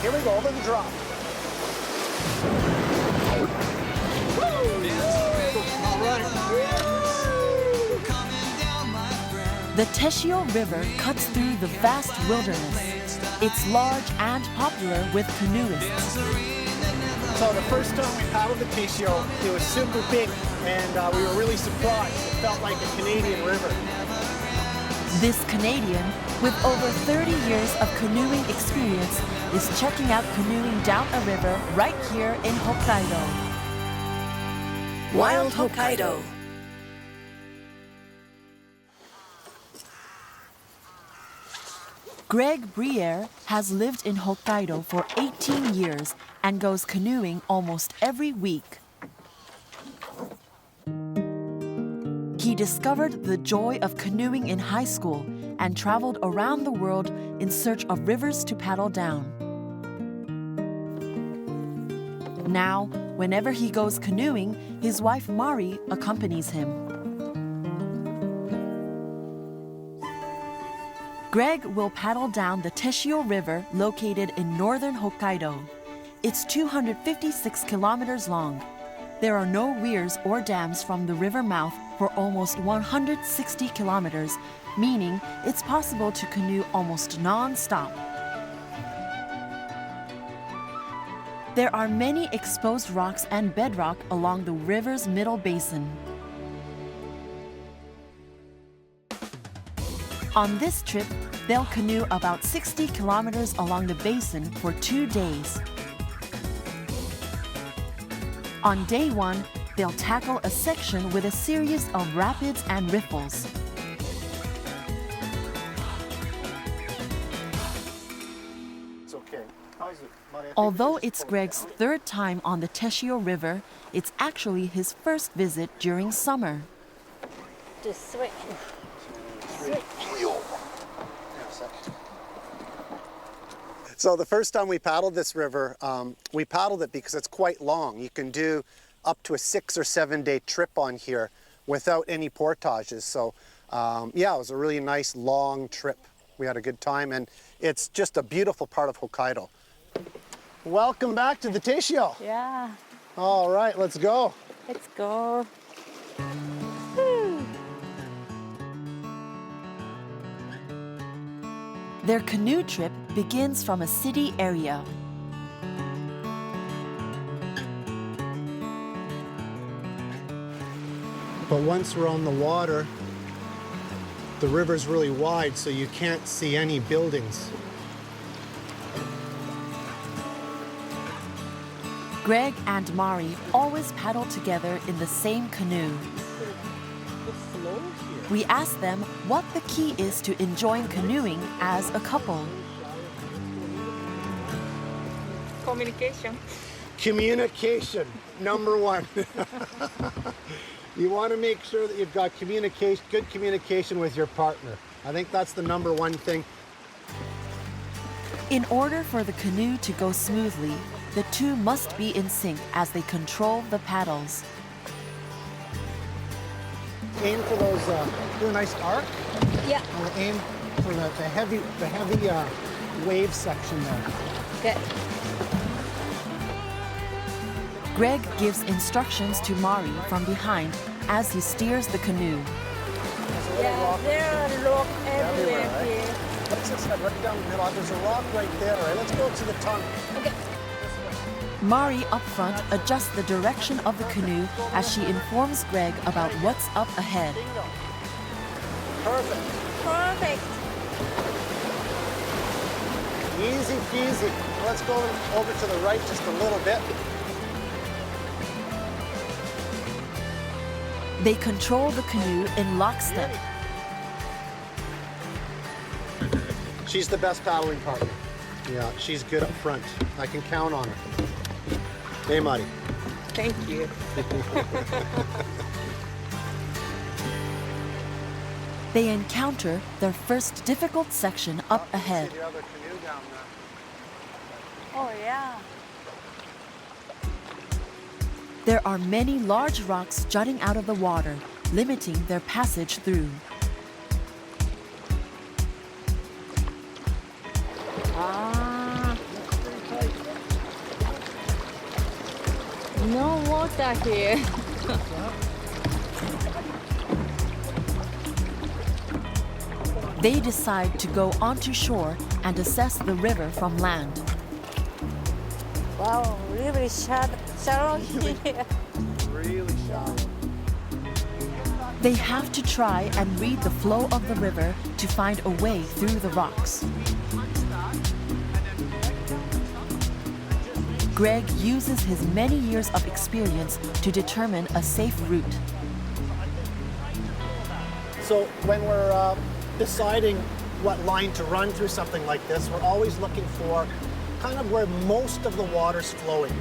Here we go, over the drop. The Teshio River cuts through the vast wilderness. It's large and popular with canoeists. So the first time we paddled the Teshio, it was super big, and we were really surprised. It felt like a Canadian river. This Canadian, with over 30 years of canoeing experience, is checking out canoeing down a river right here in Hokkaido. Wild Hokkaido. Greg Briere has lived in Hokkaido for 18 years and goes canoeing almost every week. He discovered the joy of canoeing in high school and traveled around the world in search of rivers to paddle down. Now, whenever he goes canoeing, his wife Mari accompanies him. Greg will paddle down the Teshio River located in northern Hokkaido. It's 256 kilometers long. There are no weirs or dams from the river mouth for almost 160 kilometers, meaning it's possible to canoe almost non-stop. There are many exposed rocks and bedrock along the river's middle basin. On this trip, they'll canoe about 60 kilometers along the basin for 2 days. On day one, they'll tackle a section with a series of rapids and riffles. It's okay. How's it, buddy? Although it's Greg's third time on the Teshio River, it's actually his first visit during summer. Just switch. So the first time we paddled this river, we paddled it because it's quite long. You can do up to a 6 or 7 day trip on here without any portages. So yeah, it was a really nice long trip. We had a good time, and it's just a beautiful part of Hokkaido. Welcome back to the Teshio. Yeah, All right, let's go. let's go. Their canoe trip begins from a city area. But once we're on the water, the river's really wide, so you can't see any buildings. Greg and Mari always paddle together in the same canoe. We asked them what the key is to enjoying canoeing as a couple. Communication. Communication, number one. You want to make sure that you've got good communication with your partner. I think that's the number one thing. In order for the canoe to go smoothly, the two must be in sync as they control the paddles. Aim for those, do a nice arc. Yeah. And we'll aim for the heavy wave section there. Good. Greg gives instructions to Mari from behind as he steers the canoe. Yeah, there are rocks everywhere right? here. Let's just head right down the middle. There's a rock right there, right? Let's go to the tunnel. Okay. Mari up front adjusts the direction of the canoe as she informs Greg about what's up ahead. Bingo. Perfect. Perfect. Easy peasy. Let's go over to the right just a little bit. They control the canoe in lockstep. She's the best paddling partner. Yeah, she's good up front. I can count on her. Hey, Mari. Thank you. They encounter their first difficult section up ahead. See the other canoe down there. Oh, yeah. There are many large rocks jutting out of the water, limiting their passage through. Ah. No water here. They decide to go onto shore and assess the river from land. Wow, really shallow here. Really shallow. They have to try and read the flow of the river to find a way through the rocks. Greg uses his many years of experience to determine a safe route. So when we're deciding what line to run through something like this, we're always looking for kind of where most of the water's flowing.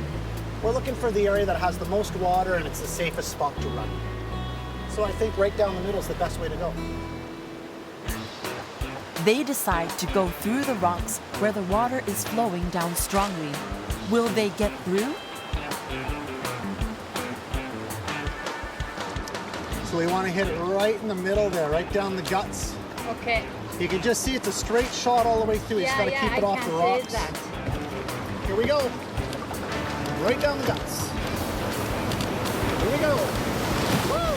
We're looking for the area that has the most water and it's the safest spot to run. So I think right down the middle is the best way to go. They decide to go through the rocks where the water is flowing down strongly. Will they get through? So we want to hit it right in the middle there, right down the guts. Okay. You can just see it's a straight shot all the way through. You just got to keep it off the rocks. Here we go. Right down the guts. Here we go. Woo!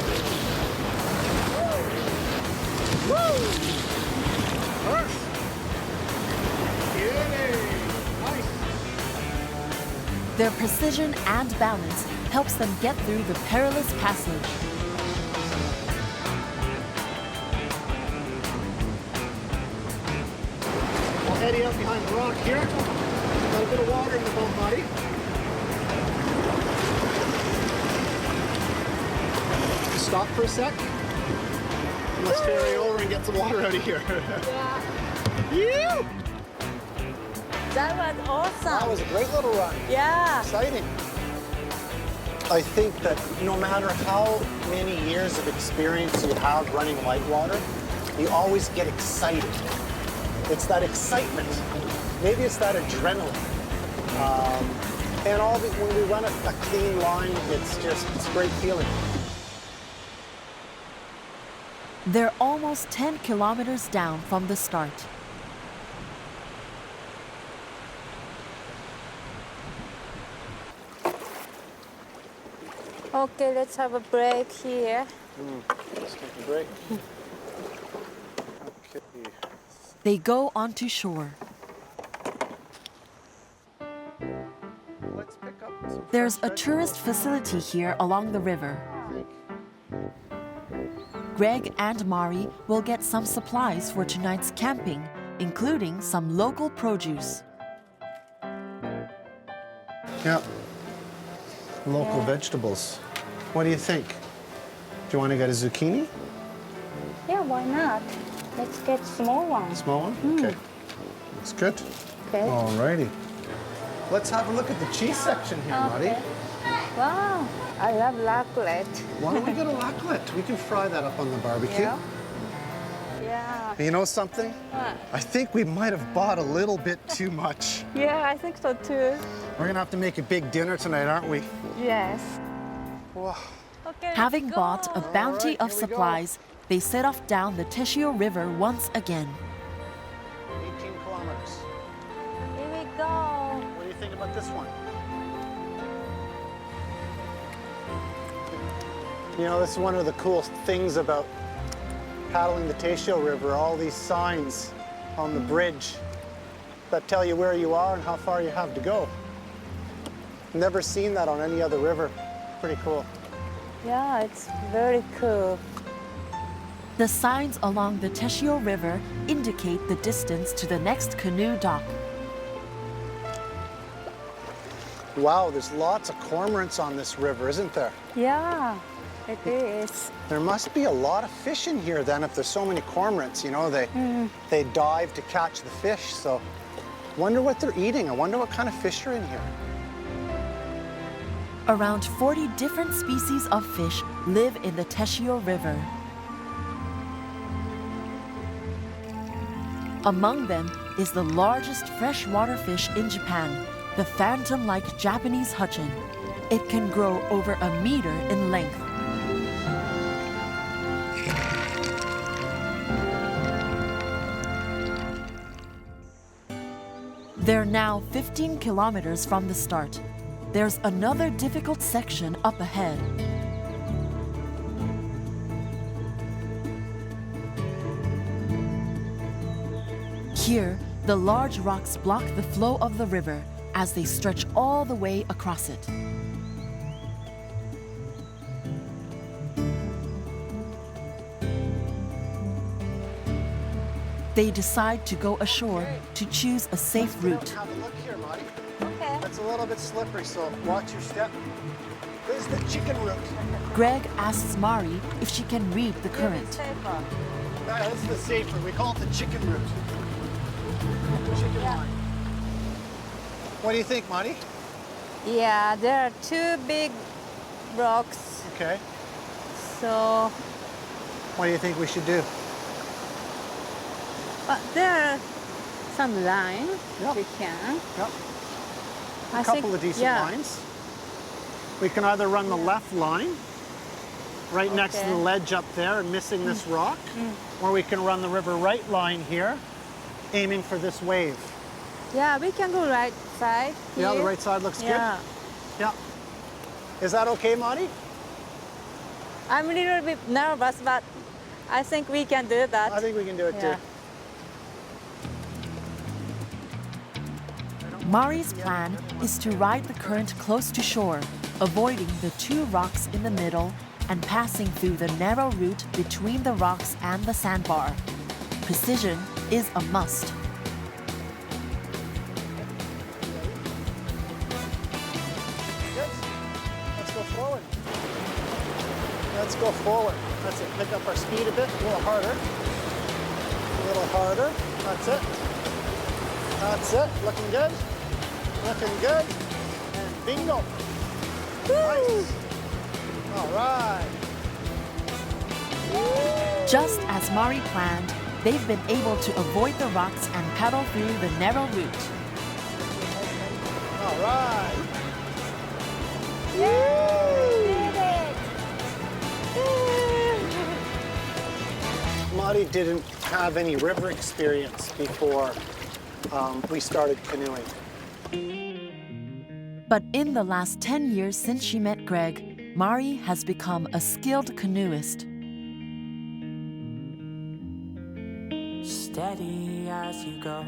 Woo! Woo! First. Yay! Nice. Their precision and balance helps them get through the perilous passage. I'll head you up behind the rock here. Got a bit of water in the boat body. Stop for a sec. Let's ferry over and get some water out of here. Yeah. That was awesome. That was a great little run. Yeah. Exciting. I think that no matter how many years of experience you have running whitewater, you always get excited. It's that excitement. Maybe it's that adrenaline. And when we run a clean line, it's a great feeling. They're almost 10 kilometers down from the start. Okay, let's have a break here. Let's take a break. Okay. They go onto shore. Let's pick up some There's a fresh tourist facility here along the river. Greg and Mari will get some supplies for tonight's camping, including some local produce. Yeah. Local vegetables. What do you think? Do you want to get a zucchini? Yeah, why not? Let's get small one. Small one? Okay. Looks good. Okay. Alrighty. Let's have a look at the cheese section here, Mari. Okay. Wow, I love raclette. Why don't we get a raclette? We can fry that up on the barbecue. Yeah. Yeah. You know something? What? I think we might have bought a little bit too much. Yeah, I think so too. We're gonna have to make a big dinner tonight, aren't we? Yes. Whoa. Okay, Having let's bought a go. bounty Alright, of here we go. supplies, they set off down the Teshio River once again. 18 kilometers. Here we go. What do you think about this one? You know, this is one of the cool things about paddling the Teshio River, all these signs on the bridge that tell you where you are and how far you have to go. Never seen that on any other river. Pretty cool. Yeah, it's very cool. The signs along the Teshio River indicate the distance to the next canoe dock. Wow, there's lots of cormorants on this river, isn't there? Yeah, it is. There must be a lot of fish in here then if there's so many cormorants, you know, they dive to catch the fish, so wonder what they're eating. I wonder what kind of fish are in here. Around 40 different species of fish live in the Teshio River. Among them is the largest freshwater fish in Japan, the phantom-like Japanese hutchin. It can grow over 1 meter in length. They're now 15 kilometers from the start. there's another difficult section up ahead. Here, the large rocks block the flow of the river as they stretch all the way across it. They decide to go ashore to choose a safe route. Have a look here, Marty. Okay. It's a little bit slippery, so watch your step. This is the chicken route. Greg asks Mari if she can read the current. Safer. This is the safer. We call it the chicken route. Chicken Yeah. line. What do you think, Marty? Yeah, there are two big rocks. Okay. So, What do you think we should do? but there are some lines Yeah. we can. Yep. I A couple think- of decent yeah. lines. We can either run the left line, right next to the Okay. ledge up there and missing this rock, or we can run the river right line here, aiming for this wave. Yeah, we can go right side. Yeah, the here. right side looks Yeah. good. Yeah. Is that okay, Marty? I'm a little bit nervous, but I think we can do that. I think we can do it Yeah. too. Mari's plan is to ride the current close to shore, avoiding the two rocks in the middle and passing through the narrow route between the rocks and the sandbar. Precision is a must. Good. Let's go forward. Let's go forward. That's it. Pick up our speed a bit, a little harder. A little harder. That's it. That's it. Looking good. Looking good. And bingo. Nice. All right. Just as Mari planned, they've been able to avoid the rocks and paddle through the narrow route. All right. Did it! Marty didn't have any river experience before we started canoeing. But in the last 10 years since she met Greg, Mari has become a skilled canoeist. Steady as you go.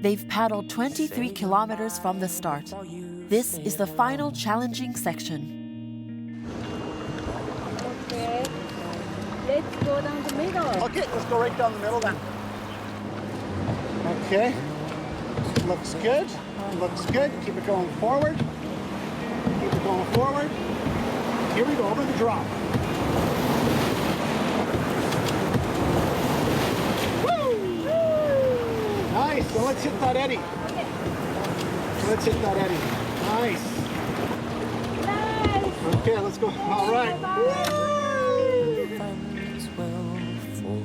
They've paddled 23 kilometers from the start. This is the final challenging section. Okay. Let's go down the middle. Okay, let's go right down the middle then. Okay. Looks good. Looks good. Keep it going forward. Keep it going forward. Here we go, over the drop. Woo! Nice. So let's hit that eddy. Let's hit that eddy. Nice. Nice. Okay, let's go. All right. Funds will fall.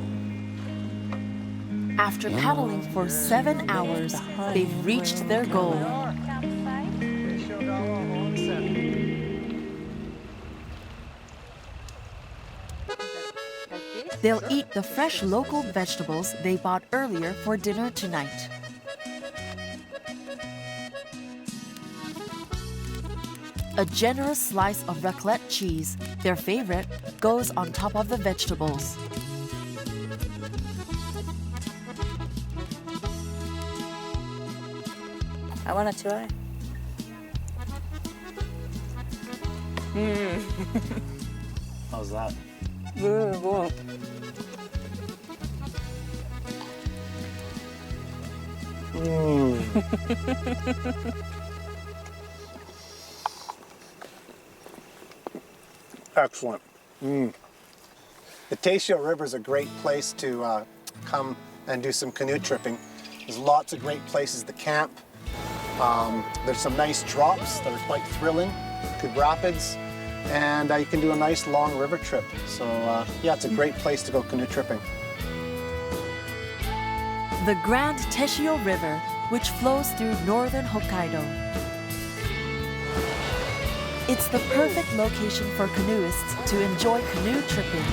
After paddling for 7 hours, they've reached their goal. Campsite. Like this. They'll eat the fresh local vegetables they bought earlier for dinner tonight. A generous slice of raclette cheese, their favorite, goes on top of the vegetables. I want to try. How's that? Good, good. Excellent. The Teshio River is a great place to come and do some canoe tripping. There's lots of great places to camp. There's some nice drops that are quite thrilling, good rapids, and you can do a nice long river trip. So yeah, it's a great place to go canoe tripping. The Grand Teshio River, which flows through northern Hokkaido. It's the perfect location for canoeists to enjoy canoe tripping.